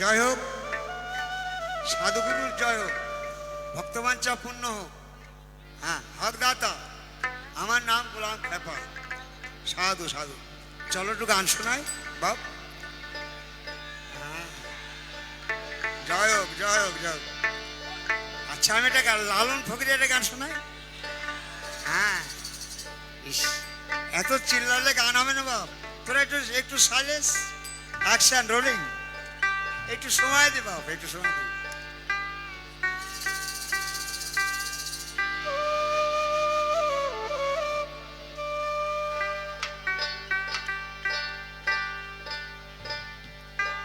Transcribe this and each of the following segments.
জয় হোক, সাধুগুরুর জয় হোক, ভক্তবাঞ্ছা পূর্ণ হোক। হ্যাঁ, হকদাতা। আমার নাম গোলাম খেপা। সাধু সাধু। চলো একটু গান শোনাই বাপ। হ্যাঁ, জয় হোক জয় হোক জয় হোক। আচ্ছা, আমি একটা লালন ফকিরের একটা গান শোনাই। হ্যাঁ, ইস, এত চিল্লালে গান হবে না বাপ। তোরা একটু একটু সাইলেন্স, অ্যাকশন, রোলিং। একটু সময় দে বাপ, একটু সময় দে।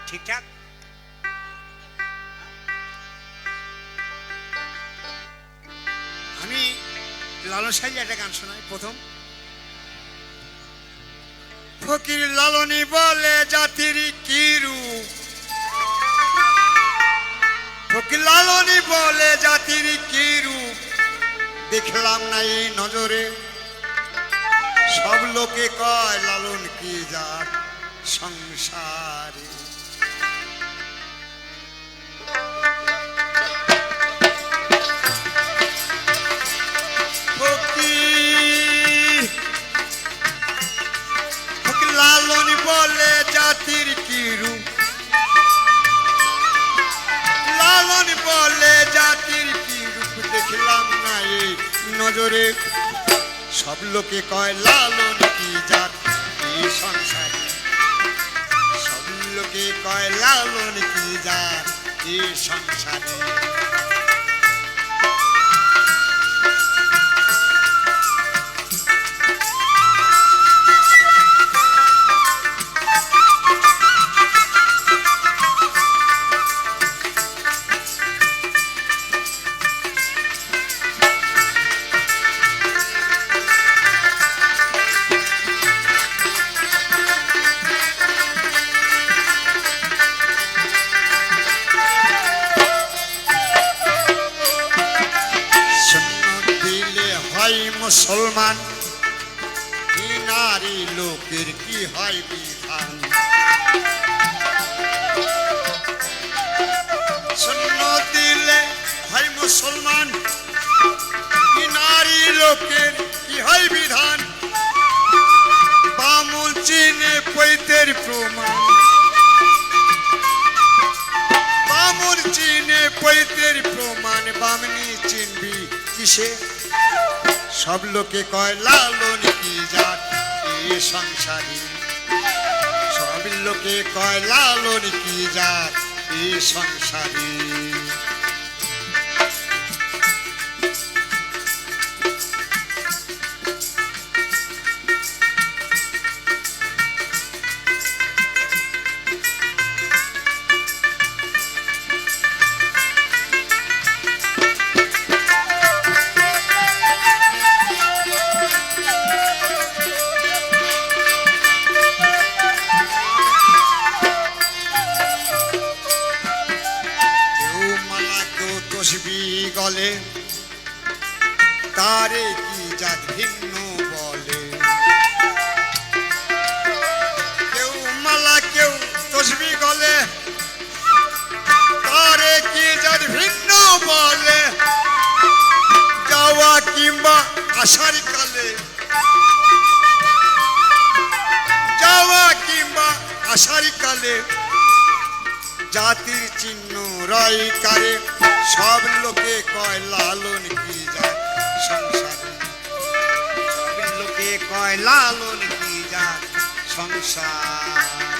ঠিকঠাক। আমি লালন সাহেব একটা গান শোনাই প্রথম। ফকির লালনী বলে জাতির কি রূপ, ফকির লালনী বলে জাতির কি রূপ, দেখলাম না এই নজরে। সব লোকে কয় লালন কি জাত সংসারে। লালন বলে জাতির কি রূপ, লালন বলে জাতির কি রূপ, দেখলাম না এই নজরে। সব লোকে কয় লালন কি জাত এই সংসারে। সব লোকে কয় লালন কি জাত এই সংসারে। মুসলমান কি নারী লোকের কি হয় বিধান। শূন্য দিলে হয় মুসলমান কি নারী লোকের কি হয় বিধান। বামুল চিনে পৈতের প্রমাণ, বামুল চিনে পৈতের প্রমাণ, বামনি চিনবি কিসে। সব লোকে কয় লালন কি জাত এ সংসারে। সব লোকে কয় লালন কি জাত এ সংসারে। গলে তারে কি জাত ভিন্ন বলে। কেউ মালা কেউ তসবি গলে তারে কি জাত ভিন্ন বলে। যাওয়া কিংবা আসার কালে, যাওয়া কিংবা আসার কালে জাতির চিহ্ন রয় কারে। সব লোকে কয় লালন কি জাত সংসারে। সব লোকে কয় লালন কি জাত সংসার।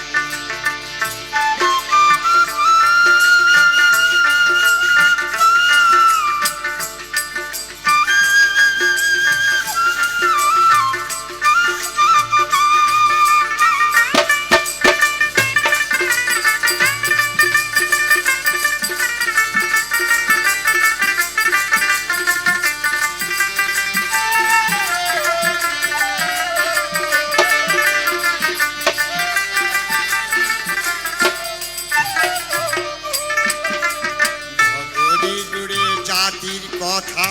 কথা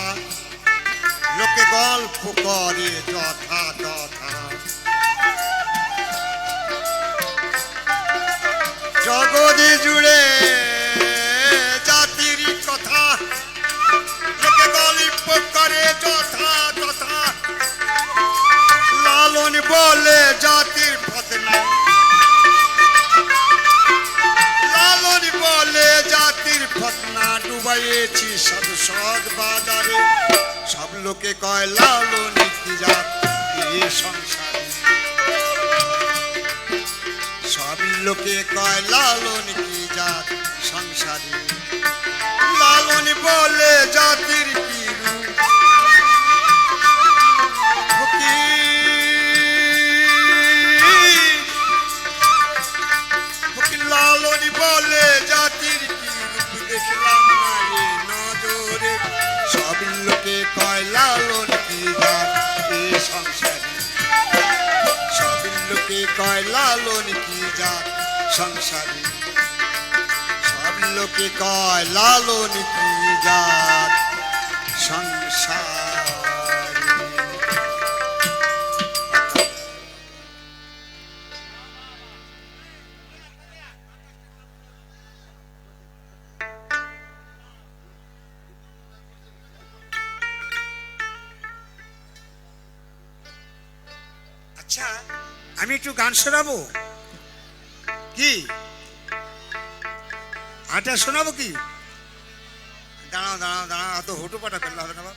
লোকে গল্প করে যথা তথা। জগৎ জুড়ে জাতির কথা লোকে গল্প করে যথা তথা লালন বলে জাতির ফতনা লালন বলে জাতির ফতনা ডুবাইয়েছি সব সদ বাজারে সব লোকে কয় লালন কি জাত এ সংসারে সব লোকে কয় লালন কি জাত সংসারে লালন বলে জাতির কি রূপ লালন বলে জাতির কি রূপ দেখলাম না এ নজরে সব লোকে কয় লালন কি জাত এ সংসারে সব লোকে কয় লালন কি জাত সংসারে সব লোকে কয় লালন কি জাত সংসারে আচ্ছা আমি একটু গান শোনাবো কি আটা শোনাবো কি দাঁড়াও দাঁড়াও দাঁড়াও এত হুটো পাটা করলে হবে না বাবা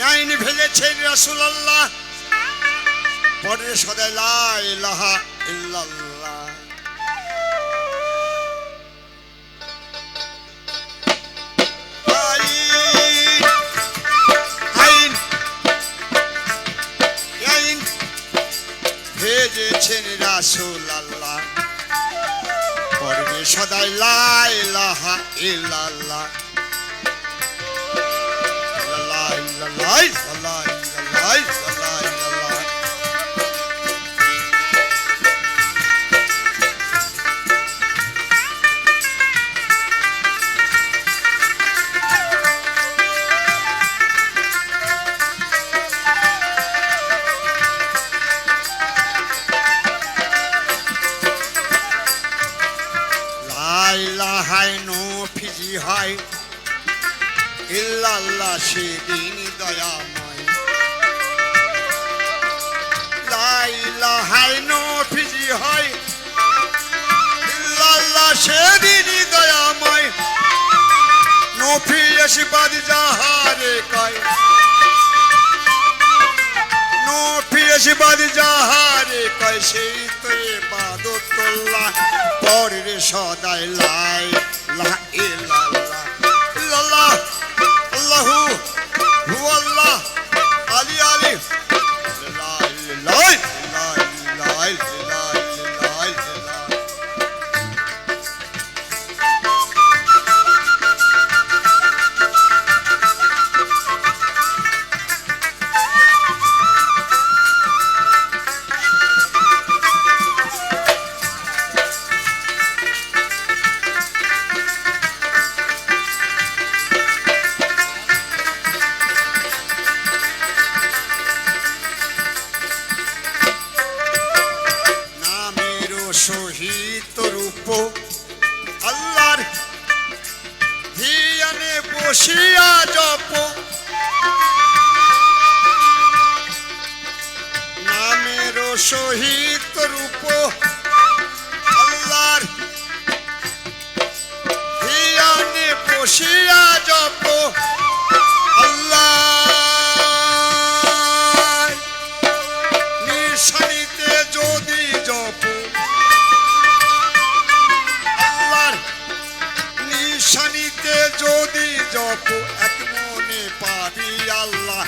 আইন ভেজেছেন রাসূলুল্লাহ পরে সদাই লা ইলাহা ইল্লাল্লাহ ভেজেছেন রাসূলুল্লাহ পড়বে সদাই লা ইলাহা ইল্লাল্লাহ লা ইলাহা ইল্লাল্লাহ লা ইলাহা ইল্লাল্লাহ ইলাহাই নফিজি হয় ইল্লাল্লাহ সেদিন দয়াময় লা ইলাহাই নফিজি হয় ইল্লাল্লাহ সেদিন দয়াময় নফি এসবাদ যাহারে কয় নফি এসবাদ যাহারে কয় সেই তো ইবাদতুল্লাহ পরে সদাই লা ইলাহা ইল্লাল্লাহ ইল্লাল্লাহ আল্লাহু হুয়াল্লাহ আলী আলী লা ইলাহা ইল্লাল্লাহ শহীদ রূপ আল্লাহর ধিয়ানে বসিয়া জপ নামের শহীদ রূপ আল্লাহর ধিয়ানে বসিয়া জপ আল্লাহ নিশানিতে যদি জপ শানিতে যদি জপ এক মনে পাবি আল্লাহ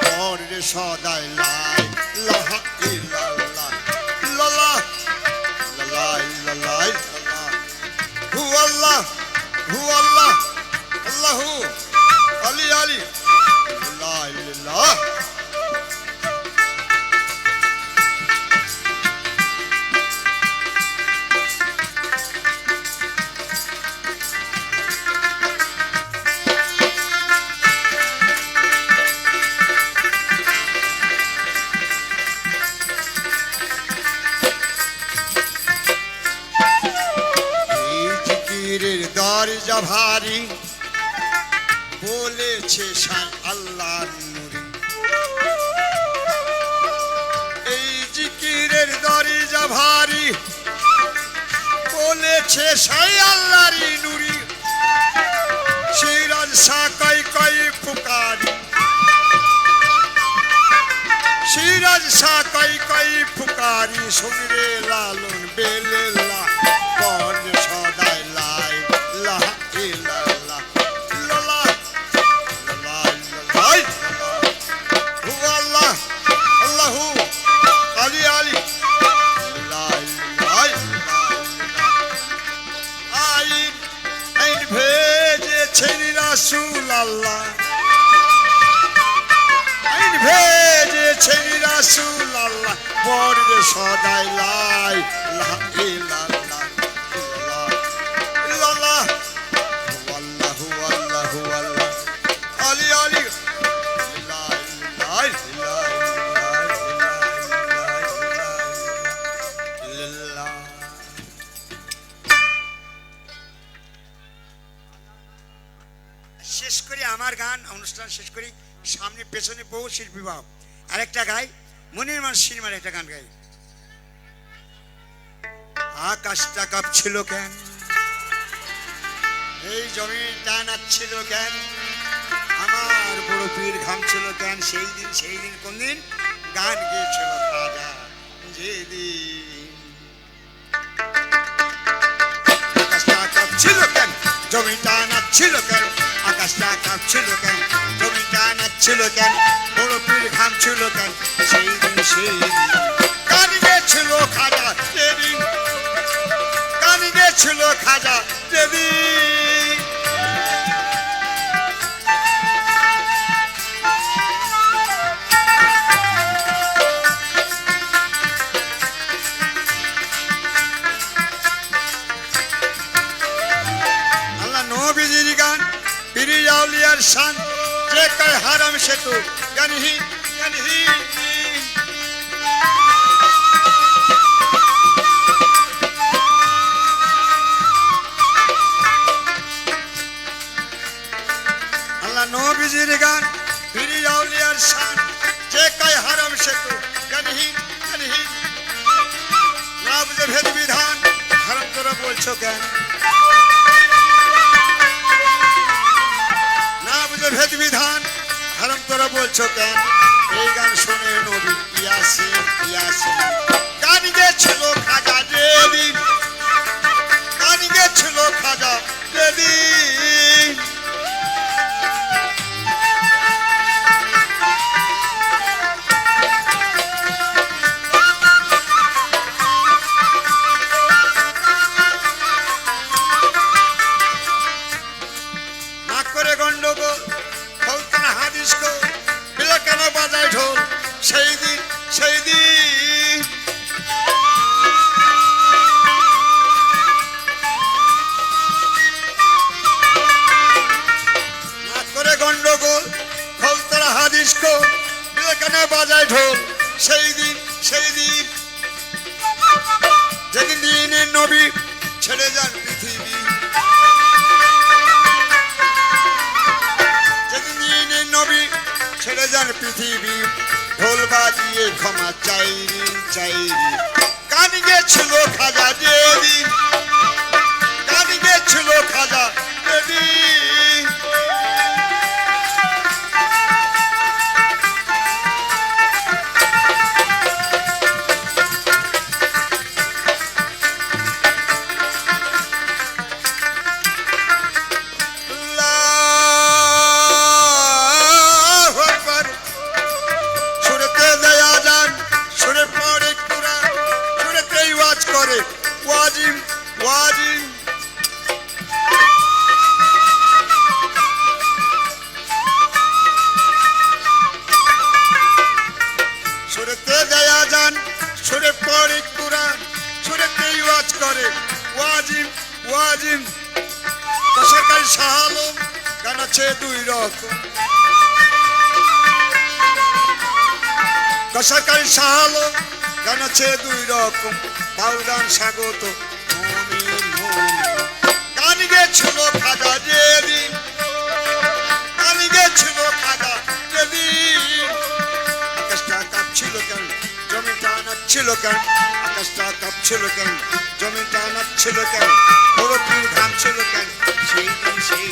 পরে সদাই লা ইলাহা ইল্লাল্লাহ ইল্লাল্লাহ লা ইলাহা ইল্লাল্লাহ হুয়াল্লাহ হুয়াল্লাহ আল্লাহু আলী আলী লা ইলাহা বলেছে শান আল্লাহর নূরে এই জিকিরের দরজা ভারী বলেছে শান আল্লাহর নূরে সিরাজ শাহ কই কই পুকারি সিরাজ শাহ কই কই পুকারি শুনরে লালন বেল্লা পর সদাই লাই লা ইল্লাল্লাহ ইল্লাল্লাহ লাই হু আল্লাহ আল্লাহু আলী আলী লাই লাই আইন আইন ভেজেছেন রাসূল আল্লাহ আইন ভেজেছেন রাসূল আল্লাহ পর সদাই লাই লা ইল্লাল্লাহ ইল্লাল্লাহ আল্লাহু আল্লাহু আল্লাহ আলী আলী লা ইলাহা ইল্লাল্লাহ শেষ করি আমার গান অনুষ্ঠান শেষ করি সামনে পেছনে বহু শিল্পী বাপ আরেকটা গাই মনির মান সিনেমার একটা গান গাই আকাশটা কাঁপছিল কেন এই জমিটা নাচছিল কেন আমার বড় পীর ঘামছিল কেন সেই দিন কোন দিন গান গেয়েছিল খাজা যেদিন আকাশটা কাঁপছিল কেন জমিটা নাচছিল কেন আকাশটা কাঁপছিল কেন জমিটা নাচছিল কেন বড় পীর ঘামছিল কেন সেই দিন গান গেয়েছিল খাজা যেদিন গান গেয়েছিল খাজা যেদিন আল্লাহ নবীজির গান পীর আউলিয়ার শান যে কয় হারাম সে তো জ্ঞানহীন জ্ঞানহীন আল্লাহ নবীজির গান পীর আউলিয়ার শান যে কয় হারাম সে তো জ্ঞানহীন জ্ঞানহীন না বুঝে ভেদ বিধান হারাম তোরা বলছো কেন না বুঝে ভেদ বিধান হারাম তোরা বলছো কেন এই গান শুনে নবী ইয়াসিন ইয়াসিন গান গেছিল খাজা যেদিন গান গেছিল খাজা যেদিন না করে গন্ডগোল ফৌতন হাদিস কো বিলা কেন বাজায় ঢোল সেই দিন না করে গন্ডগোল ফৌতন হাদিস কো বিলা কেন বাজায় ঢোল সেই দিন যেদিন দিনের নবী ছেড়ে যান পৃথিবী নবী ছেড়ে যান পৃথিবী ঢোল বাজিয়ে ক্ষমা চাইরি গান গেছিল খাজা যেদিন গান গেছিল খাজা যেদিন ওয়াজিম ওয়াজিম সুরতে দেয়া যান সুরে পড়ে কুরআন সুরতে ওয়াজ করে ওয়াজিম ওয়াজিম কসাকাই শাহালম গান আছে দুই রকম কসাকাই শাহালম গান আছে দুই রকম বাউল গান স্বাগত গান গেছিল খাজা যেদিন গান ছিল কেন, আকাশটা কাঁপছিল কেন, জমিটা নাচছিল কেন, বরফির ঘাম ছিল কেন, সেই দিন সেই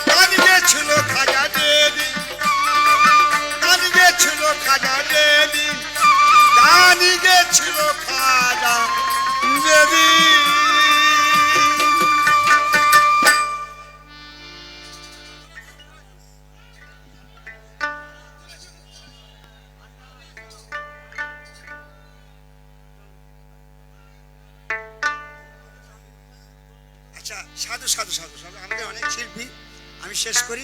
গান গেছিল খাজা দেবী, গান গেছিল খাজা দেবী, গান গেছিল খাজা দেবী। সাধু সাধু সাধু সাধু আমাদের অনেক শিল্পী, আমি শেষ করি,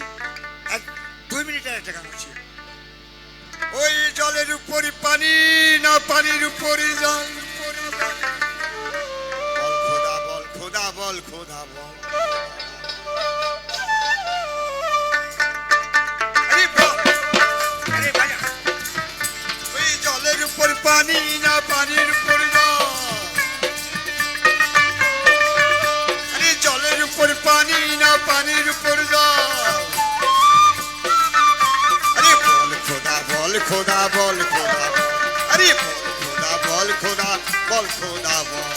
2 মিনিটের একটা গান আছে। ওই জলের উপরই পানি, না পানির উপরই জল, বল খোদা বল খোদা বল খোদা বল, ওই জলের উপর পানি, না পানির উপর জল, জলের উপর পানি, না পানির উপর জল, আরে বল খোদা বল খোদা বল খোদা, আরে বল খোদা বল খোদা বল খোদা বল।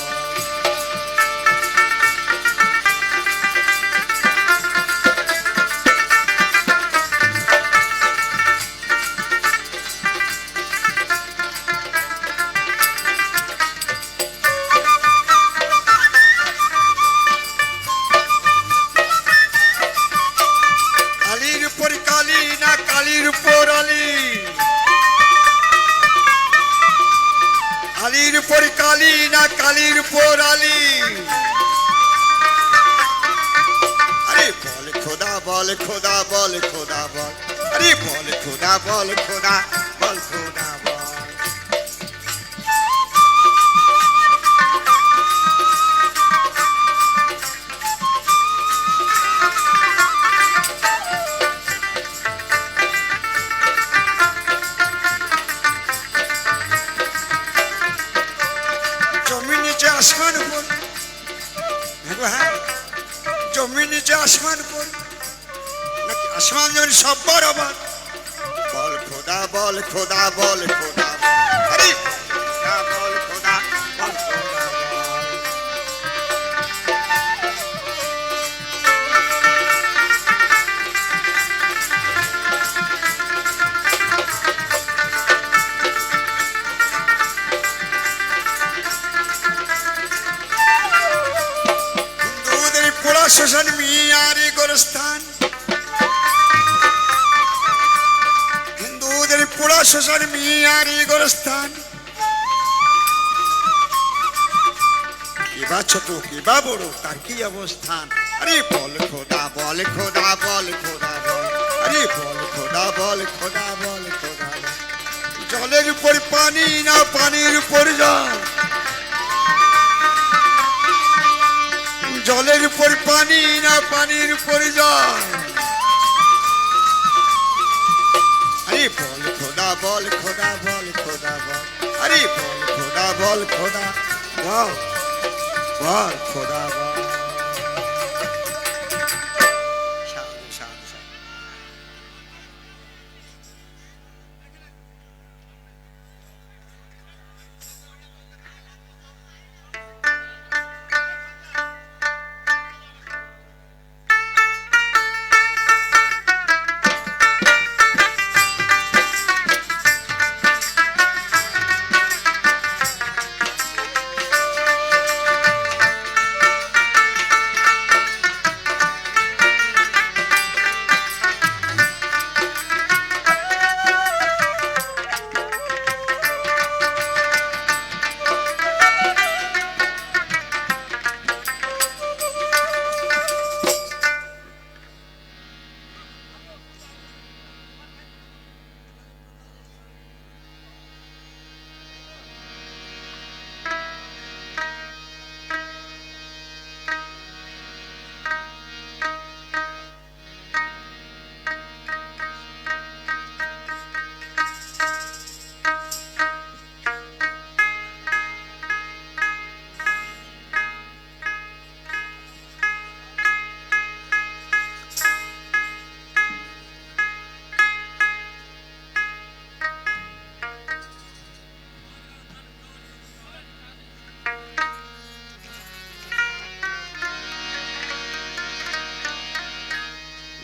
আলির উপর আলি, আলির উপর কালি, না কালির উপর আলি, আরে বল খোদা বল খোদা বল খোদা বল, আরে বল খোদা বল খোদা বল খোদা বল। আসমান উপর, হ্যাঁ জমি নিচে আসমান উপর, নাকি আসমান জমি সব বরাবর, বল খোদা বল খোদা বল খোদা, আরে খোদা বল খোদা বল খোদা বল। শ্মশান মিয়ারি গোরস্থান, হিন্দুদের পোড়া শ্মশান মিয়ারি গোরস্থান, কিবা ছোট কিবা বড় তার কি অবস্থান, আরে বল খোদা বল খোদা বল খোদা বল, আরে বল খোদা বল খোদা বল খোদা বল। জলের উপর পানি, না পানির উপর জল, জলের উপর পানি, না পানির উপর জল, আরে বল খোদা বল খোদা বল খোদা বল, আরে বল খোদা বল খোদা বল বল খোদা বল।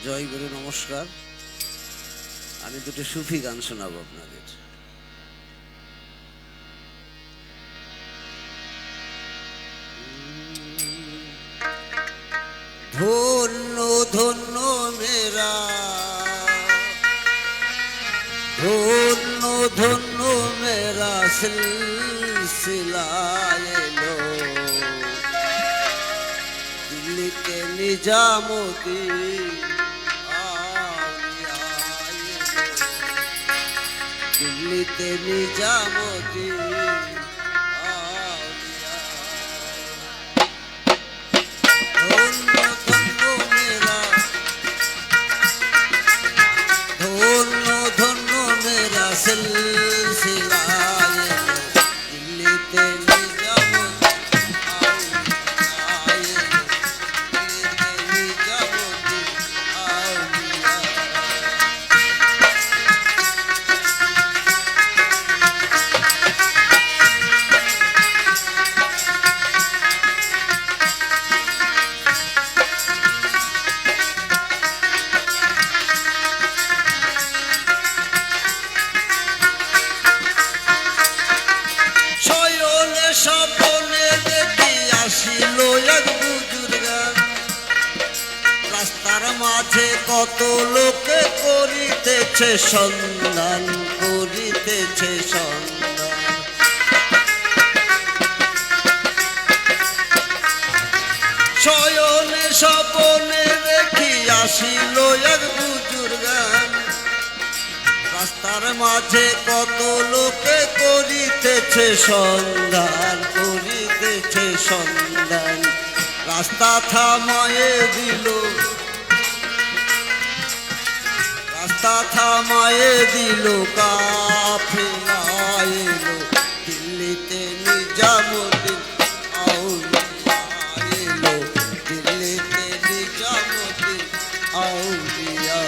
জয় গুরু, নমস্কার। আমি দুটো সুফি গান শোনাবো আপনাদের। ধন্য ধন্য মেরা, ধন্য ধন্য মেরা সিলসিলা এলো, দিল্লিতে নিজামতি আউলিয়া এলো, দিল্লিতে নিজামতি আউলিয়া। ধন্য ধন্য মেরা, ধন্য ধন্য মেরা সিলসিলা এলো, দিল্লিতে নিজামতি আউলিয়া এলো, দিল্লিতে নিজামতি আউলিয়া। শয়নে স্বপনে দেখি আসিল এক বুজুর্গা, রাস্তার মাঝে কত লোকে করিতেছে সন্ধান, করিতেছে সন্ধান। শয়নে স্বপনে দেখি আসিল এক বুজুর্গা, রাস্তার মাঝে কত লোকে করিতেছে সন্ধান, করিতেছে সন্ধান। রাস্তা থামায়ে দিল, রাস্তা থামায়ে দিল, কাফেলা এলো, দিল্লিতে নিজামুদ্দিন আউলিয়া এলো, দিল্লিতে নিজামুদ্দিন আউলিয়া।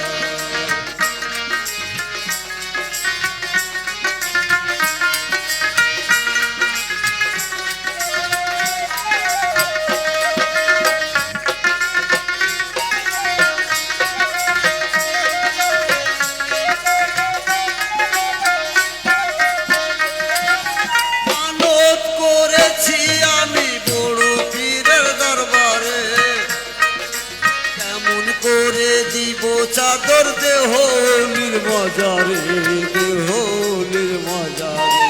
মানত করেছি আমি বড় পীরের দরবারে, কেমন করে দিব চাদর দেহ নির্মজারে, দেহ নির্মজারে।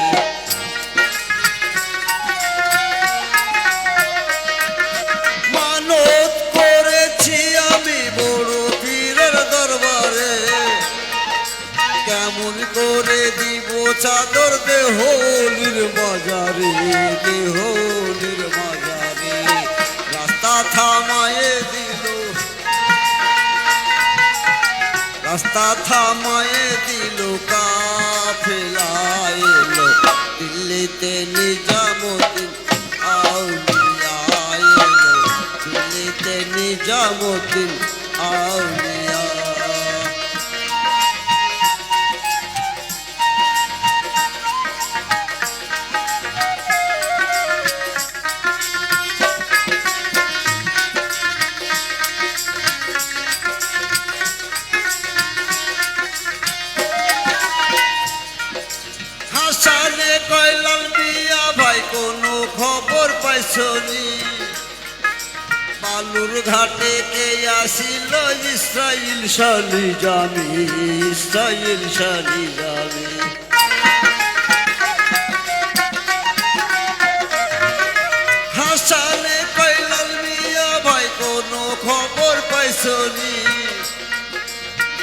মানত করেছি আমি বড় পীরের দরবারে, কেমন করে দিব চাদর দেহ নির্মজারে, দেহ নির্মজারে। রাস্তা থামায়ে দিল, রাস্তা থামায়ে দিল, কাফেলা এলো, দিল্লিতে নিজামুদ্দিন আউলিয়া এলো, দিল্লিতে নিজামুদ্দিন আউলিয়া। হাসানে কয়লাল মিয়া ভাই কোনো খবর পাইছনি, বালুর ঘাটে কে আসিল ইসরাইল শালি জামি, ইসরাইল শালি জামি। হাসানে কয়লাল মিয়া ভাই কোনো খবর পাইছনি,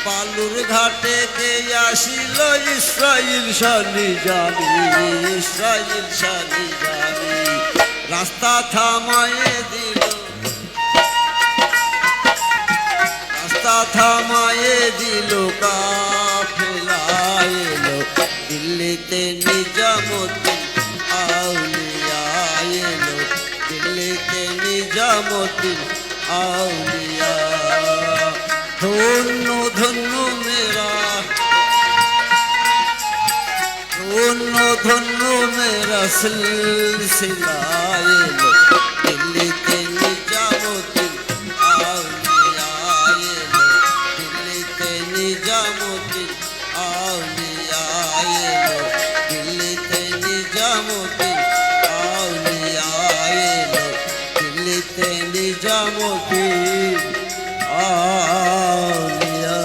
বালুর ঘাটে কে আসিল ইসরাইল শালি জামি, ইসরাইল শালি জামি। রাস্তা থামায়ে দিল, রাস্তা থামায়ে দিল, কাফেলা এলো, দিল্লিতে নিজামুদ্দিন আউলিয়া এলো, দিল্লিতে নিজামুদ্দিন আউলিয়া। ধন্য ধন্য মেরা, ধন্য ধন্য মেরা সিলসিলা এলো, দিল্লিতে নিজামুদ্দিন আউলিয়া এলো, দিল্লিতে নিজামুদ্দিন আউলিয়া এলো, দিল্লিতে নিজামুদ্দিন আউলিয়া এলো, দিল্লিতে নিজামুদ্দিন আউলিয়া।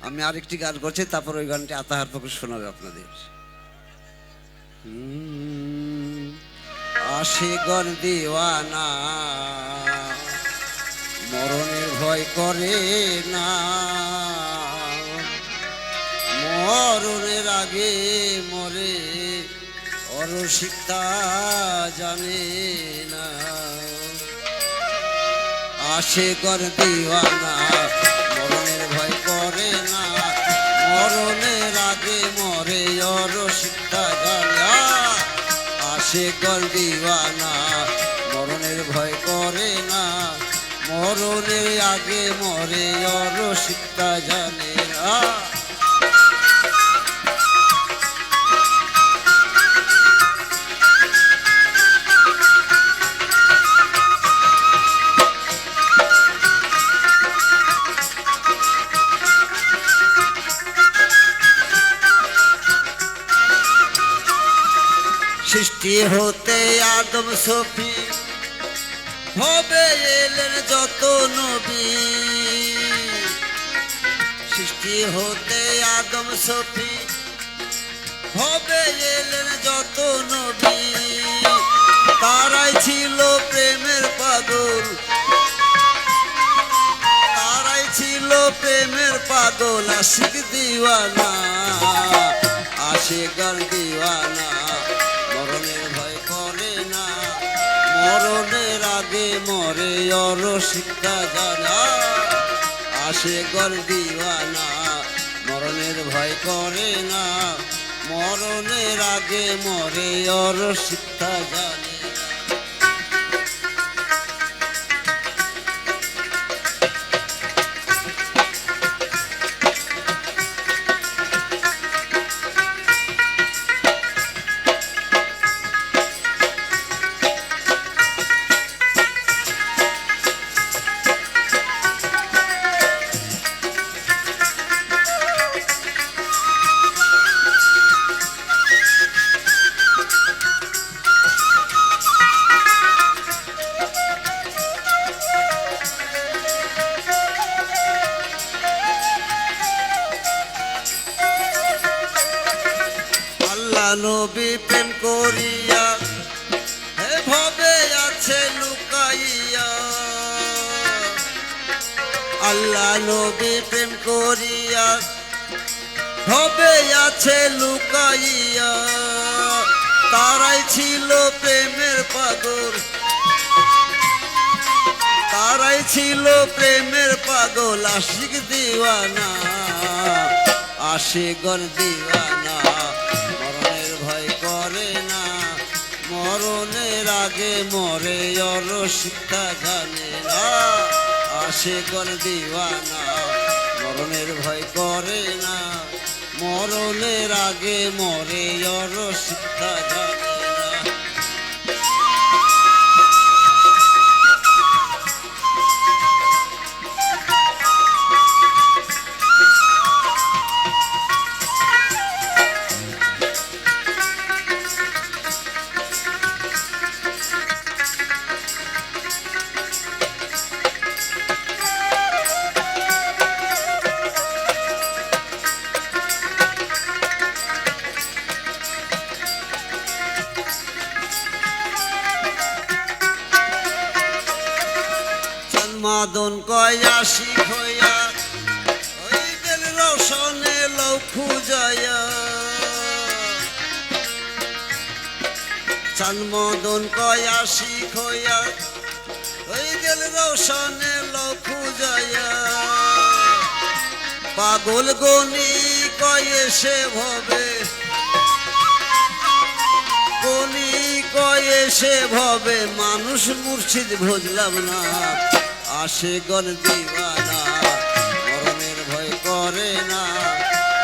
আমি আরেকটি গান করছি, তারপর ওই গানটি আতাহার পক্ষে শোনাবে আপনাদের। আশিকর দিওয়ানা মরণের ভয় করে না, মরণের আগে মরে অরসিকতা জানে না। আশিকর দিওয়ানা মরণের ভয় করে না, মরণের আগে মরে অরসিকতা জানে। আশিকর দিওয়ানা মরণের ভয় করে না, মরণের আগে মরে অরসিকতা জানে না। সৃষ্টি হতে আদম সফি হবে এলেন যত নবী, সৃষ্টি হতে আদম সফি হবে এলেন যত নবী। তারাই ছিল প্রেমের পাগল, তারাই ছিল প্রেমের পাগল। আশিক দিওয়ানা, আশিকর দিওয়ানা মরণের ভয় করে না, মরণের আগে মরে অরসিকতা জানা। আশিকর দিওয়ানা মরণের ভয় করে না, মরণের আগে মরে অরসিকতা জানে না। নবী প্রেম করিয়া হে ভবে আছে লুকাইয়া, আল্লাহ নবী প্রেম করিয়া ভবে আছে লুকাইয়া। তারাই ছিল প্রেমের পাগল, তারাই ছিল প্রেমের পাগল। আশিক দিওয়ানা, আশিকর দিওয়ানা মরণের ভয় করে না, মরণের আগে মরে অরসিকতা জানে না। আশিকর দিওয়ানা মরণের ভয় করে না, মরণের আগে মরে অরসিকতা জানে না। আশিক হইয়া ওই দিল রোশনে লও খুঁজাইয়া চান মদন কয় আশিক হইয়া ওই দিল রোশনে লও খুঁজাইয়া পাগল গনি কয় এসে ভবে গনি কয় এসে ভবে মানুষ মুর্শিদ বুঝলাম না আশিকগণ দিওয়ানা মরণের ভয় করে না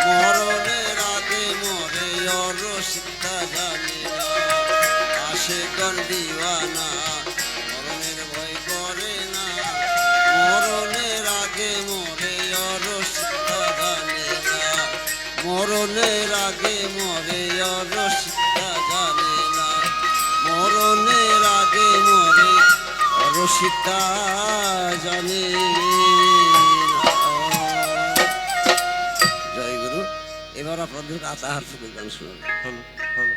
মরণের আগে মরে রসিকতা জানে না আশিকগণ দিওয়ানা মরণের ভয় করে না মরণের আগে মরে রসিকতা জানে না মরণের আগে মরে রসিকতা জানে না মরণের আগে মরে রসিকতা জানে না। জয় গুরু। এবার আপনাদের আতাহার থেকে গান শোনাবো। হলো হলো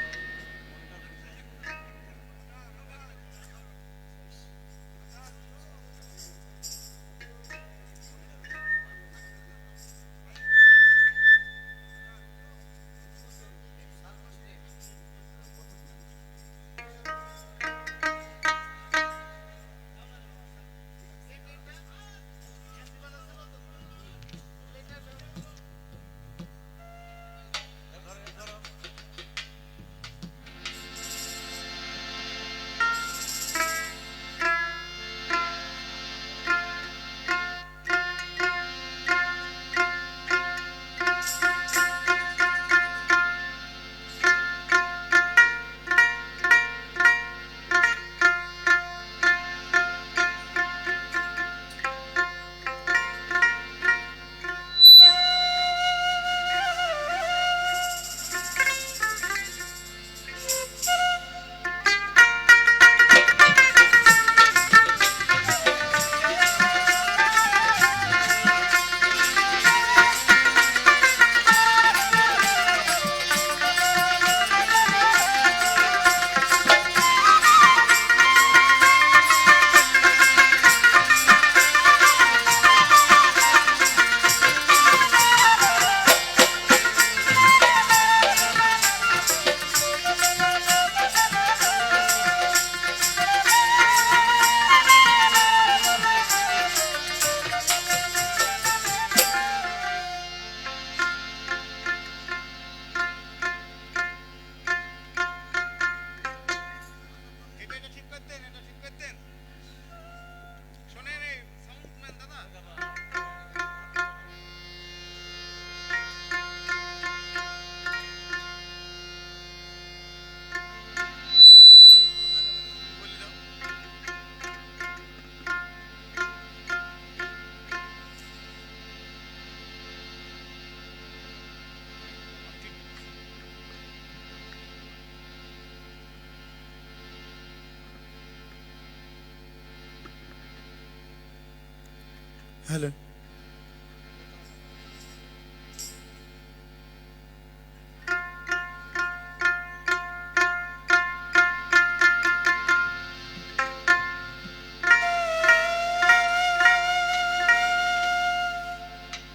হ্যালো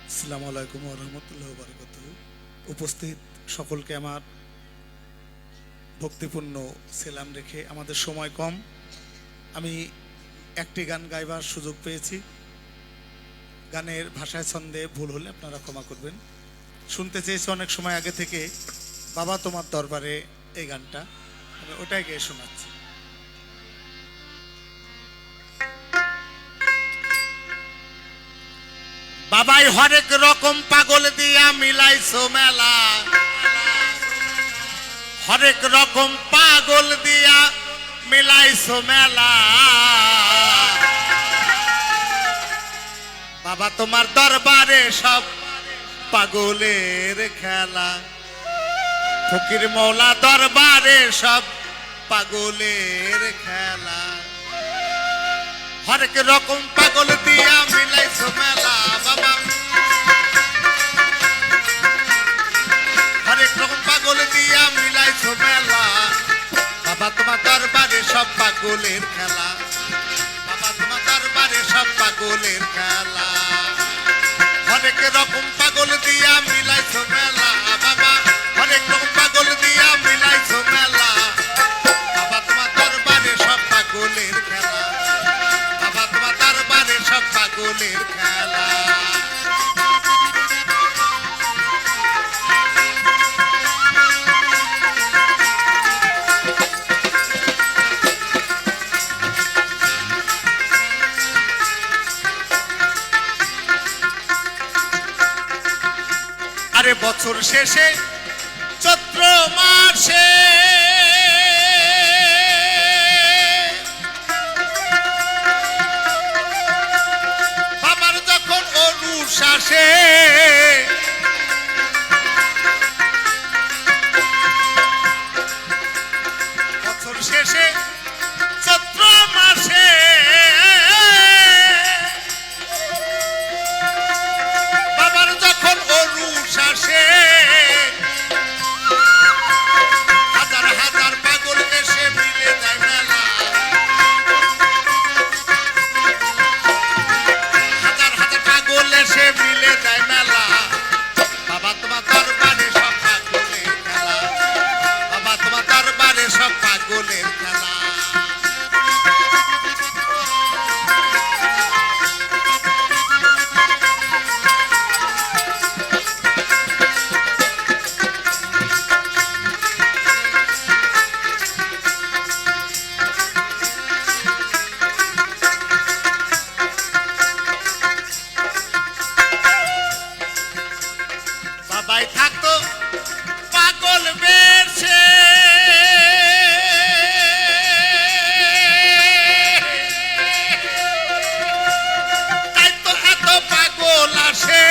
আসসালামু আলাইকুম ওয়া রাহমাতুল্লাহি ওয়া বারাকাতুহু। উপস্থিত সকলকে আমার ভক্তিপূর্ণ সালাম রেখে, আমাদের সময় কম, আমি একটি গান গাইবার সুযোগ পেয়েছি। গানের ভাষায় ছন্দে ভুল হলে আপনারা ক্ষমা করবেন। শুনতে চেয়েছি অনেক সময় আগে থেকে, বাবা তোমার দরবারে, এই গানটা আমি ওটাই গিয়ে শোনাচ্ছি। বাবাই হরেক রকম পাগল দিয়া মিলাইছো মেলা, হরেক রকম পাগল দিয়া মিলাইছো মেলা। বাবা তোমার দরবারে সব পাগলের খেলা, ফকির মৌলা দরবারে সব পাগলের খেলা। হরেক রকম পাগল দিয়া মিলাইছো মেলা বাবা, হরেক রকম পাগল দিয়া মিলাইছো মেলা। বাবা তোমার দরবারে সব পাগলের খেলা, বাবা তোমার দরবারে সব পাগলের খেলা। অনেক রকম পাগল দিয়া মিলাইছো মেলা বাবা, অনেক রকম পাগল দিয়া মিলাইছো মেলা। বাবা তোমার দরবারে সব পাগলের খেলা, বাবা তোমার দরবারে সব পাগলের খেলা। আরে বছর শেষে চৈত্র মাসে বাবার যখন অনুশ্বাসে বছর শেষে চৈত্র মাসে বাবার যখন অনুশ্বাসে হাজার হাজার পাগল এসে মিলে যায় মেলা, হাজার হাজার পাগল এসে মিলে যায় মেলা। বাবা তোমার দরবারে সব পাগলের খেলা, বাবা তোমার দরবারে সব পাগলের খেলা। বাবাই থাকতো পাগল বেশে, তাই তো এত পাগল আসে।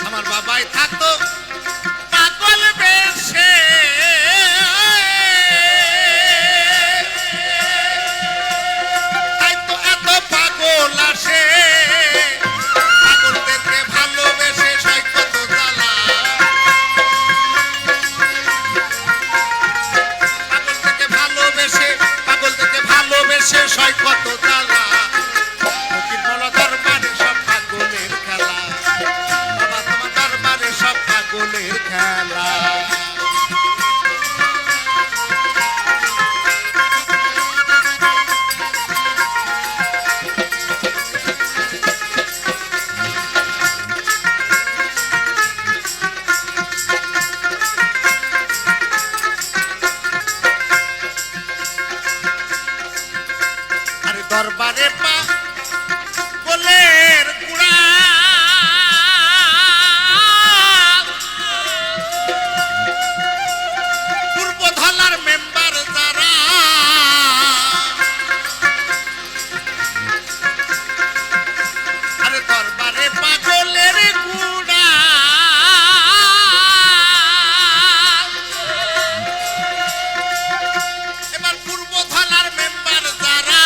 আমার বাবাই থাকতো পাগল বেশে, তাই তো এত পাগল আসে। পাগলদেরকে ভালোবেসে সয় কত জ্বালা, পাগলদেরকে ভালোবেসে সয় কত জ্বালা। ফকির মোল্লা দরবারে সব পাগলের খেলা, বাবা তোমার দরবারে সব পাগলের খেলা। আরে দরবারে পা গোলের কুড়া, পূর্ব ধলার মেম্বার যারা, আরে দরবারে পাগলের কুড়া, এবার পূর্ব ধলার মেম্বার যারা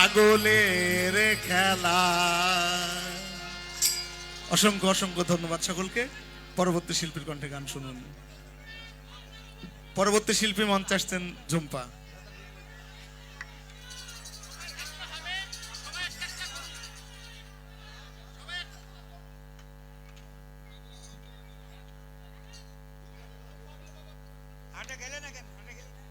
পাগলের খেলা। অসংখ্য অসংখ্য ধন্যবাদ সকলকে। পরবর্তী শিল্পীর কণ্ঠে গান শুনুন। পরবর্তী শিল্পী মঞ্চে আসছেন ঝুম্পা। হাটে গেলে না কেন? হাটে গেলে না?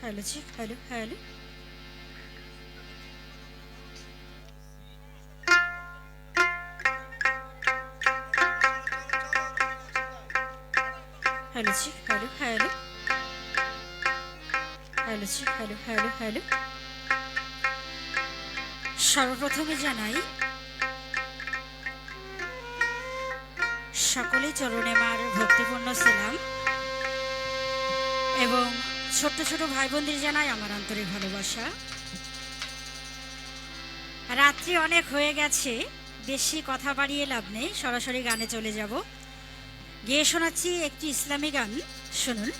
হ্যালো জি, হ্যালো হ্যালো। হ্যালো জি, হ্যালো হ্যালো। হ্যালো জি, হ্যালো হ্যালো হ্যালো। সর্বপ্রথমে জানাই সকলে চরণে মার ভক্তিপূর্ণ সালাম এবং ছোট্ট ছোট ভাই বোনদের জানাই আমার আন্তরিক ভালোবাসা। রাত্রি অনেক হয়ে গেছে, বেশি কথা বাড়িয়ে লাভ নেই, সরাসরি গানে চলে যাব। গেয়ে শোনাচ্ছি একটি ইসলামী গান, শুনুন।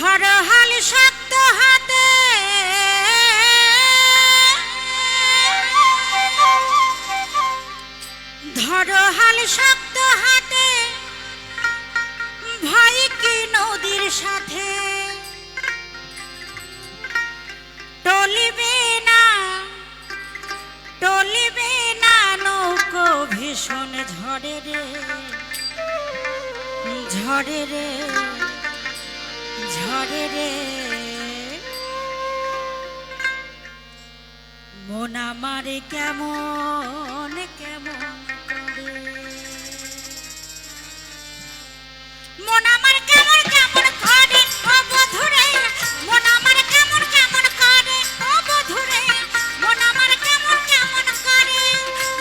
ধরো হাল শক্ত হাতে, ধরো হাল শক্ত হাতে, ভাই কি নদীর সাথে টলিবে না, টলিবে না নৌকো ভীষণ ঝড়ে রে, ঝড়ে রে, ঝড়ে রে। মন আমার কেমন কেমন করে, মন আমার কেমন কেমন করে ও বধুরে, মন আমার কেমন কেমন করে ও বধুরে, মন আমার কেমন কেমন করে।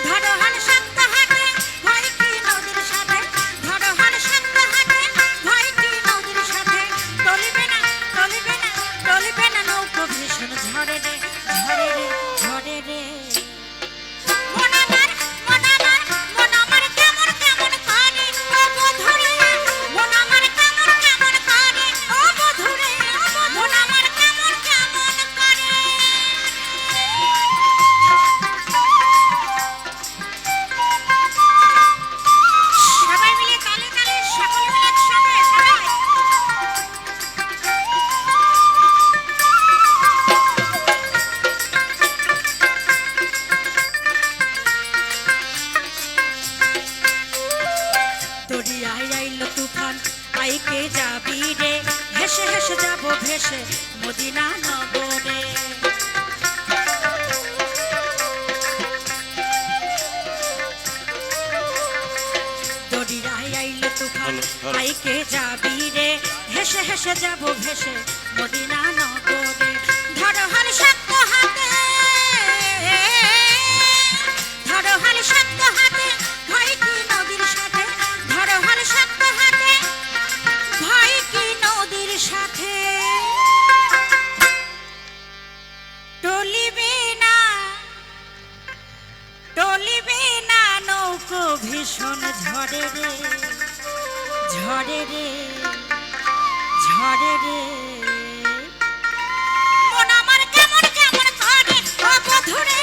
ধরো হাল শক্ত হাতে, ভাই কি নদীর সাথে, ধরো হাল শক্ত হাতে, ভাই কি নদীর সাথে টলিবে না, টলিবে না, টলিবে না নৌকো ভীষণ ঝড়ে রে, ঝড়ে রে, ঝড়ে রে। মন আমার, মন আমার, মন আমার কেমন কেমন করে ও বধুরে, মন আমার কেমন কেমন করে ও বধুরে, মন আমার কেমন কেমন করে। সবাই মিলে তালে তালে, সকলে মিলে একসঙ্গে সবাই। দরিয়ায় আইল তুফান, আইকে যাবি রে, হেসে হেসে যাব ভেসে মদিনা নগরে। দরিয়ায় আইল তুফান, আইকে যাবি রে, হেসে হেসে যাব ভেসে মদিনা নগরে। ধরো হাল শক্ত হাতে, ধরো হাল শক্ত হাতে, ভাই কি নদীর সাথে, ধরো হাল শক্ত হাতে, ভাই কি নদীর সাথে টলিবে না, টলিবে না নৌকো ভীষণ ঝড়ে রে, ঝড়ে রে, ঝড়ে রে। মন আমার কেমন কেমন করে ও বধুরে,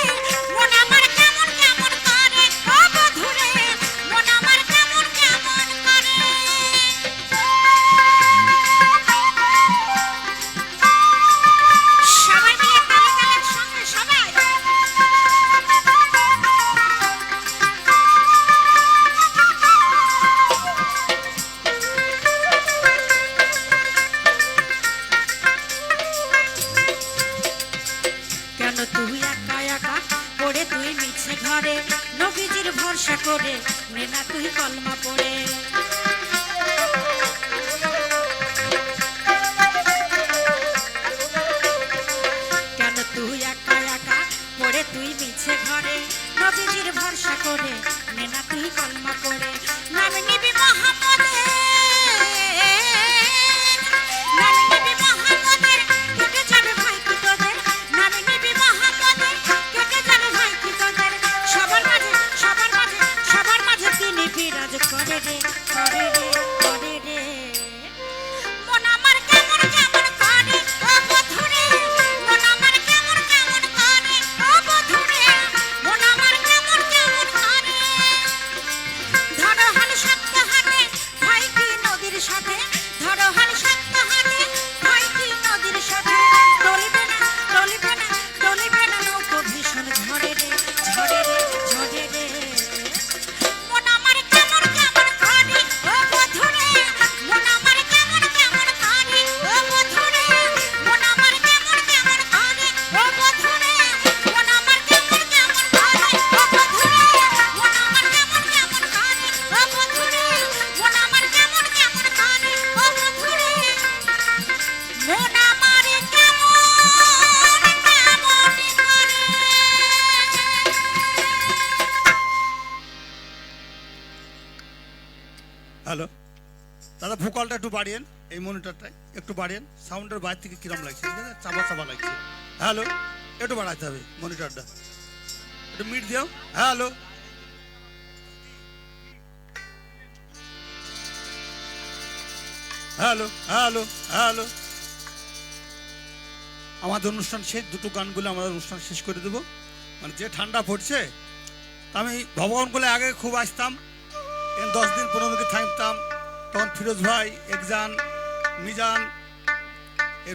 মন আমার কেমন কেমন করে ও বধুরে, মন আমার কেমন কেমন করে। সবাই মিলে তালে তালে সঙ্গে সবাই। কেন তুই একা একা সাথে ধরো হাল শক্ত হাতে হয় কি নদীর সাথে টলিবে না টলিবে না টলিবে না নৌকো ভীষণ ঝড়ে রে ঝড়ে রে ঝড়ে রে মন আমার কেমন কেমন করে ও বধুরে মন আমার কেমন কেমন করে ও বধুরে মন আমার কেমন কেমন করে ও বধুরে মন আমার কেমন কেমন করে ও বধুরে মন আমার কেমন কেমন করে ও বধুরে মন আমার কেমন কেমন করে ও বধুরে মন আমার হ্যালো দাদা, ভোকালটা একটু বাড়িয়েন, এই মনিটরটায় একটু বাড়িয়েন, সাউন্ডের বাইরে থেকে কিরম লাগছে, ঠিক আছে, চাপা চাপা লাগছে। হ্যালো, একটু বাড়াতে হবে মনিটরটা, একটু মিট দিও। Hello, hello hello hello. আমাদের অনুষ্ঠান শেষ, দুটো গান বলে আমাদের অনুষ্ঠান শেষ করে দেবো। মানে যে ঠান্ডা পড়ছে, তা আমি ভগবানগুলো আগে খুব আসতাম, 10 দিন 15 দিন থাকতাম, তখন ফিরোজ ভাই, একজান, মিজান,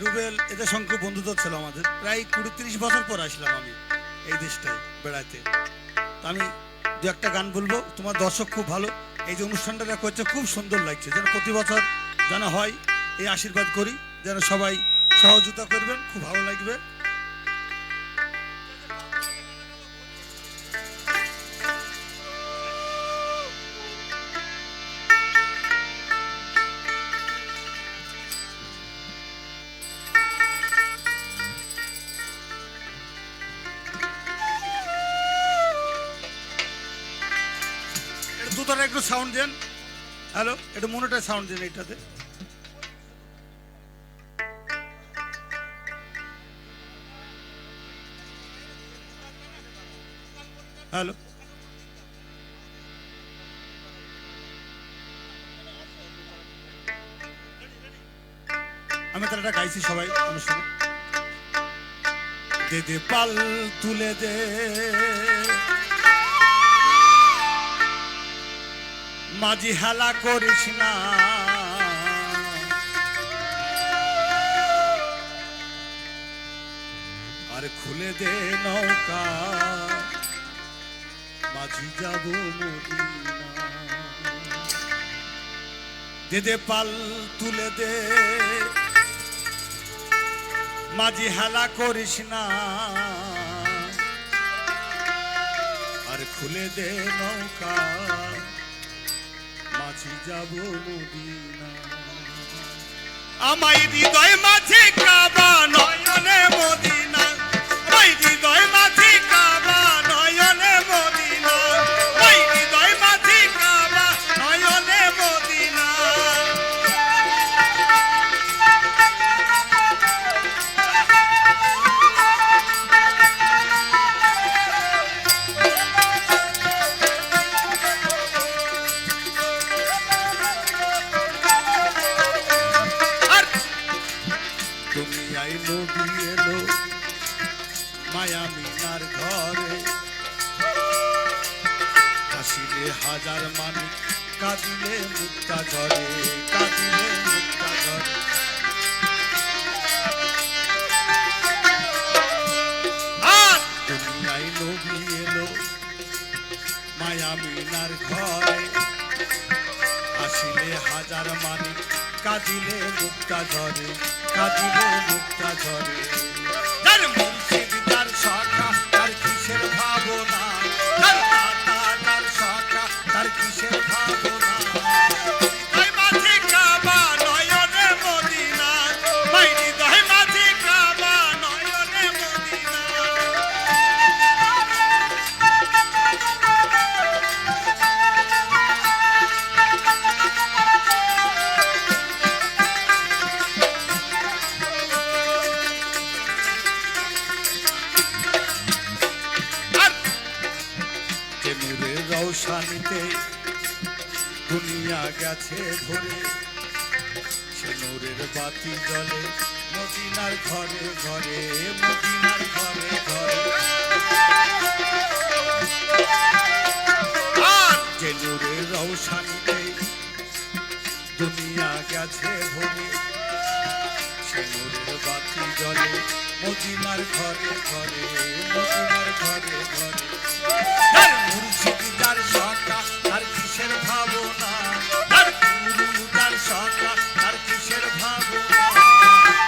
রুবেল, এদের সঙ্গে বন্ধুত্ব ছিল আমাদের। প্রায় 20-30 বছর পর আসলাম আমি এই দেশটায় বেড়াতে। তা আমি দু একটা গান বলবো, তোমার দর্শক খুব ভালো, এই যে অনুষ্ঠানটা করছে খুব সুন্দর লাগছে, যেন প্রতি বছর যেন হয় এই আশীর্বাদ করি, যেন সবাই সহযোগিতা করবেন, খুব ভালো লাগবে। দুটোর একটু সাউন্ড দেন। হ্যালো, একটু মনিটর সাউন্ড দেন এইটাতে। হ্যালো, আমি তাহলে এটা গাইছি সবাই অনুষ্ঠানে। দে দে পাল তুলে দে, মাঝি হেলা করিস না, আর খুলে দে নৌকা, মাঝি যাব মদিনা। দে দে পাল তুলে দে, মাঝি হেলা করিস না, আর খুলে দে নৌকা, মাঝি যাব মদিনা। আমায় হৃদয় মাঝে কাবা নয়নে মদিনা, আমায় হৃদয় মাঝে কাবা নয়নে মদিনা, আমায় হৃদয় মাঝে কাবা নয়নে মদিনা। নবী এলো মায়া মিনার ঘরে, হাসিলে হাজার মানিক, কাঁদিলে মুক্তা ঝরে, কাঁদিলে মুক্তা ঝরে। আর দুনিয়ায় নবী এলো মায়া মিনার ঘরে, হাসিলে হাজার মানিক, কাঁদিলে মুক্তা ঝরে, কাঁদিলে মুক্তা ঝরে। তার মুর্শিদ তার সখা, তার কিসের ভাবনা, তার দাতা তার সখা, তার কিসের ভাবনা। হৃদয় মাঝে কাবা নয়নে মদিনা, ভাই হৃদয় মাঝে কাবা নয়নে মদিনা। রৌশানিতে দুনিয়া গেছে ভরে, সে নূরের বাতি জ্বলে মদিনার ঘরে ঘরে, মদিনার ঘরে ঘরে। আর যে নূরের রৌশানিতে দুনিয়া দুনিয়া গেছে ভরে সিঁদুরের বাতি জলে মদিনার ঘরে ঘরে মদিনার ঘরে ঘরে আর মুর্শিদ যার সকা আর কিসের ভাবনা আর গুরু যার সকা আর কিসের ভাবনা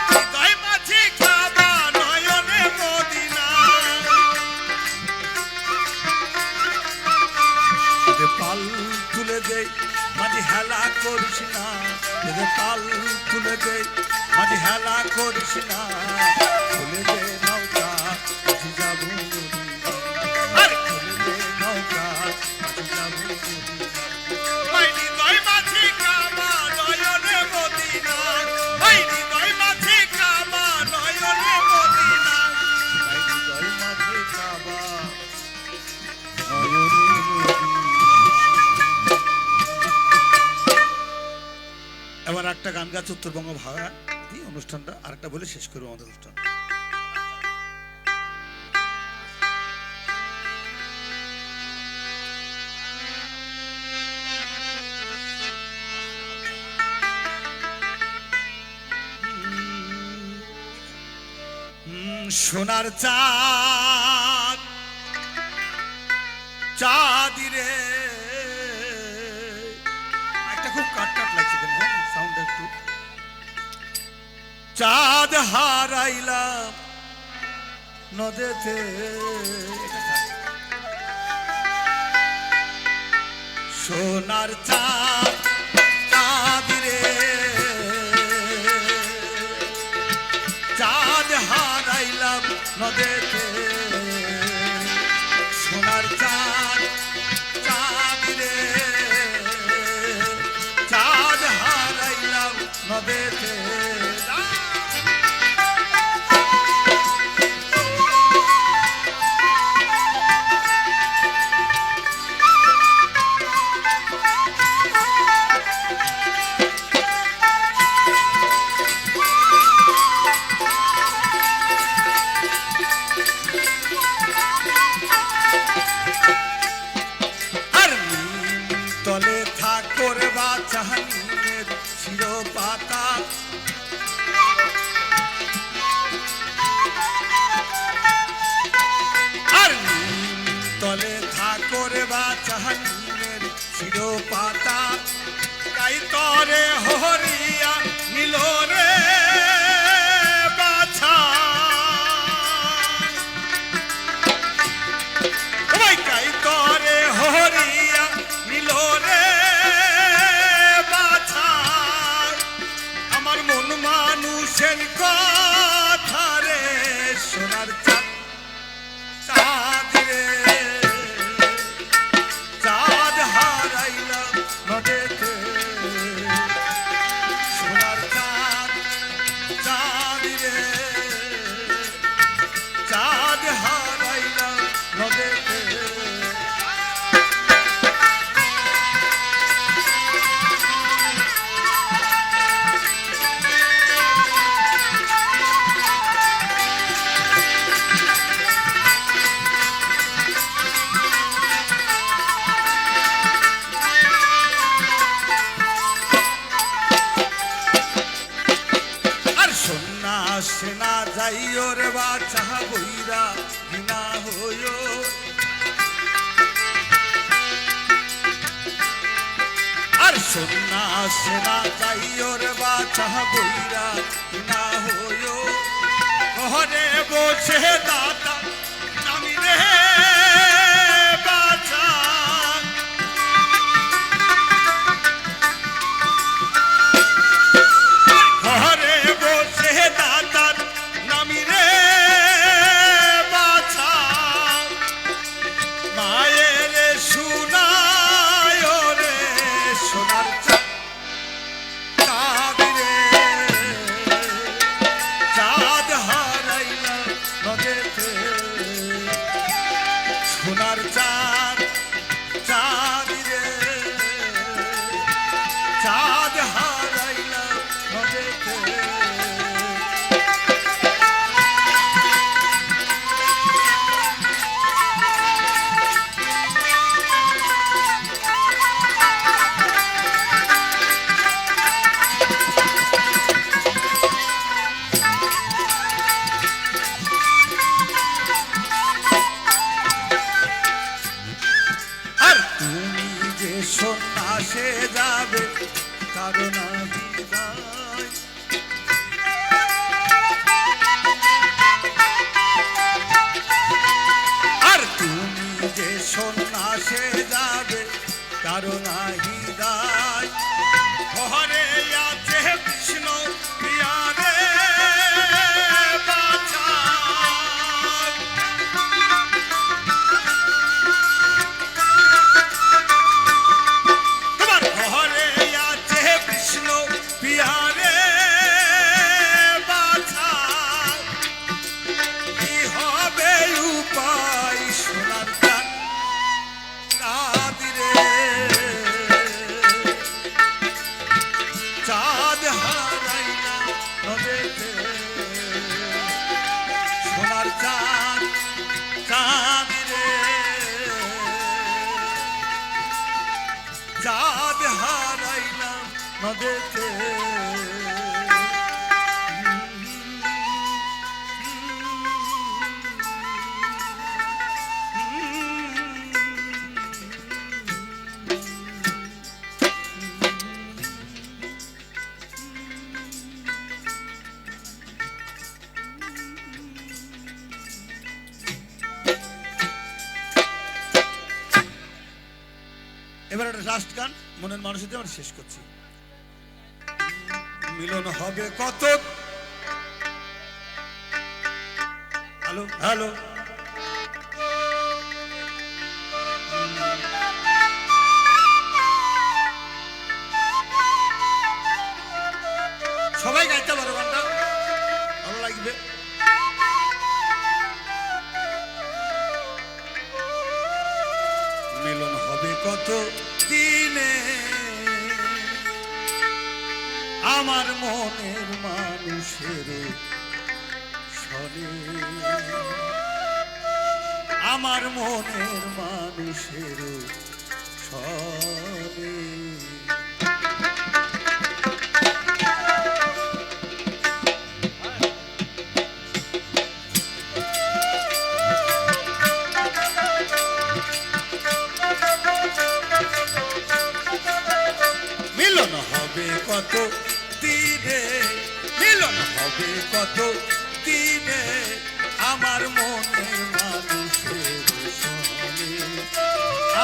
হৃদয় মাঝে কাবা নয়নে মদিনা যে পাল তুলে দেই মাঝে হেলা করিস না যে পাল তুলে দেই মাঝে হেলা করিস না খুলে দে নৌকা মাঝে যাবো মদিনা আর খুলে দে নৌকা মাঝে যাবো মদিনা মাই হৃদয় মাঝে কাবা নয়নে মদিনা মাই হৃদয় মাঝে কাবা নয়নে মদিনা মাই হৃদয় মাঝে কাবা নয়নে মদিনা। এবার একটা গান গাচ্ছে উত্তরবঙ্গ ভাড়া দিয়ে অনুষ্ঠানটা আরেকটা বলে শেষ করবো আমাদের অনুষ্ঠান। সোনার চাঁদ চাঁদিরে একটা খুব কাট কাট লাগছে কেন সাউন্ড একটু চাঁদ হারাইলাম নদেতে সোনার চাঁদ চাঁদিরে চাঁদ হারাইলাম নদেতে সোনার চাঁদ চাঁদিরে চাঁদ হারাইলাম নদেতে তলে ঠাকুর বাচাহানির শিরোপাতা আর তলে ঠাকুর বাচাহানির শিরোপাতা তাই তরে হরিয়া নিল রে বাছা তাই তরে হরিয়া নিল রে বাছা আমার মন মানুষের কথা রে সোনার চাঁদ চাঁদ রে চাঁদ হারাইলাম নদেতে সোনার চাঁদ চাঁদ রে চাঁদ হারাইলাম নদেতে সেনা যাইও রে বাছা বইরা বিনা হইও আর সোনা সেনা যাইও রে বাছা বইরা বিনা হইও ঘরে বসে দাদা নামি রে বাছা ঘরে বসে দাদার নামি রে বাছা মায়ের শুনায় রে সোনার চাঁদ রে চাঁদ হারাইলাম নদেতে কারো নাহি দায় ঘরে আছে কৃষ্ণ প্রিয়ারে বাঁচায়। তোমার ঘরে আছে কৃষ্ণ প্রিয়ারে বাঁচায়। কি হবে উপায় সোনার গান কাদিরে চাঁদ হারাইলা নদেতে সোনার চাঁদ চাঁদিরে চাঁদ হারাইলা নদেতে এবার একটা লাস্ট গান মনের মানুষের দিয়ে আমরা শেষ করছি। মিলন হবে কত হ্যালো হ্যালো সবাই গাইতে পারো গানটা ভালো লাগবে। মিলন হবে কত দিনে আমার মনের মানুষের সনে আমার মনের মানুষের সনে মিলন হবে কত দিনে মিলন হবে কত দিনে আমার মনের মানুষের সনে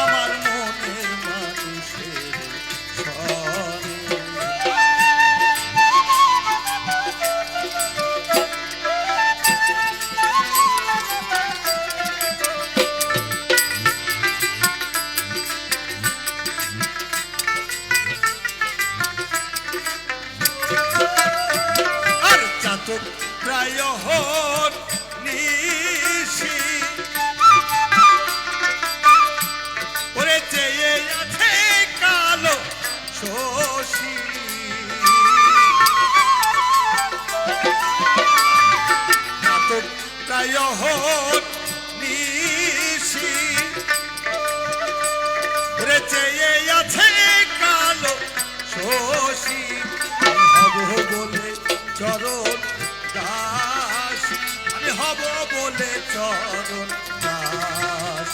আমার মনের মানুষের সনে আর চাতক প্রায় হন নিশি ওরে চেয়ে আছে কালো শশী চাতক প্রায় হন নিশি ওরে চেয়ে আছে কালো শশী হব বলে চরণ দাস আমি হব বলে চরণ দাস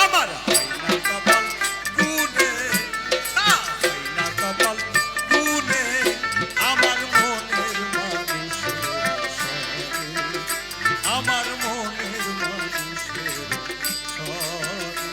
আমার হয় না কপাল গুনে হয় না কপাল গুনে আমার মনের মানুষের সনে আমার মনের মানুষের সনে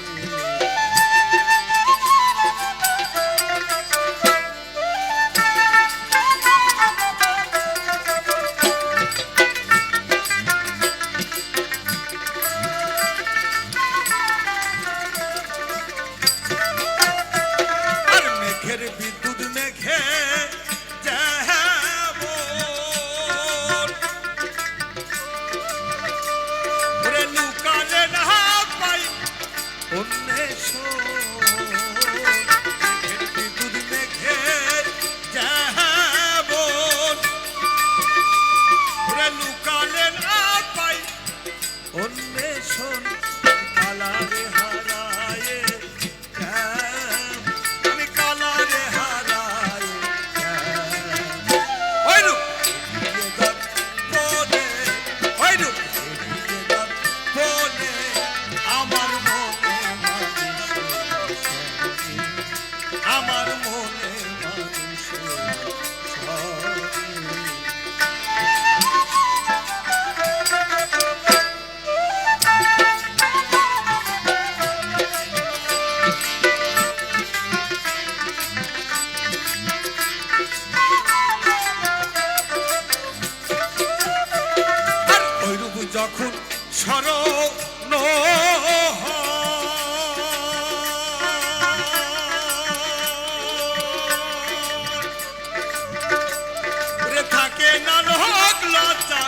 স্মরণ ওরে থাকে না লোক লজ্জা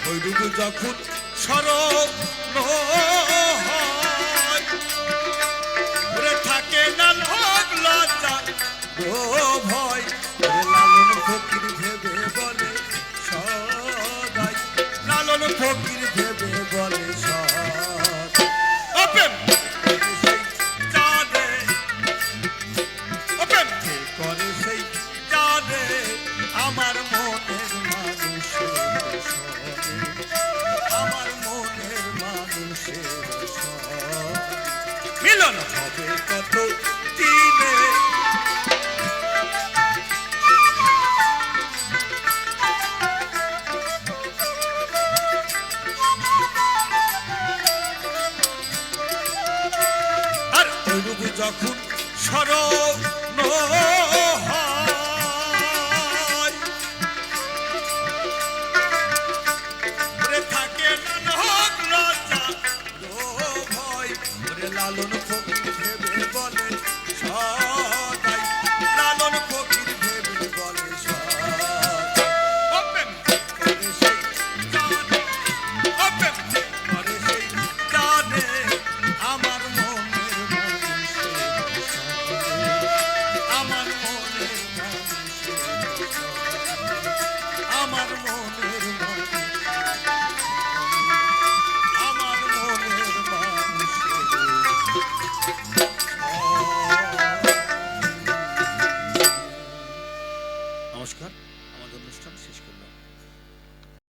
ওইটুকু যখন স্মরণ ওরে থাকে না লোক লজ্জা ভয় লালন ফকির ভেবে বলে সদাই লালন ফকির ভেবে বলে সদাই ওপেন সেই জানে ওপেন কে করে সেই জানে আমার মনের মানুষের সনে আমার মনের মানুষের সনে মিলন হবে কত দিনে যখন স্মরণ হয় ওরে থাকে না হোক লজ্জা ভয় ওরে লালন ফকির ভেবে বলে সদাই লালন ফকির ভেবে বলে সদাই করে সেই জানে করে সেই জানে আমার মনের আমার মনের আমার মনের আমার মনের নমস্কার, আমাদের অনুষ্ঠান শেষ করব।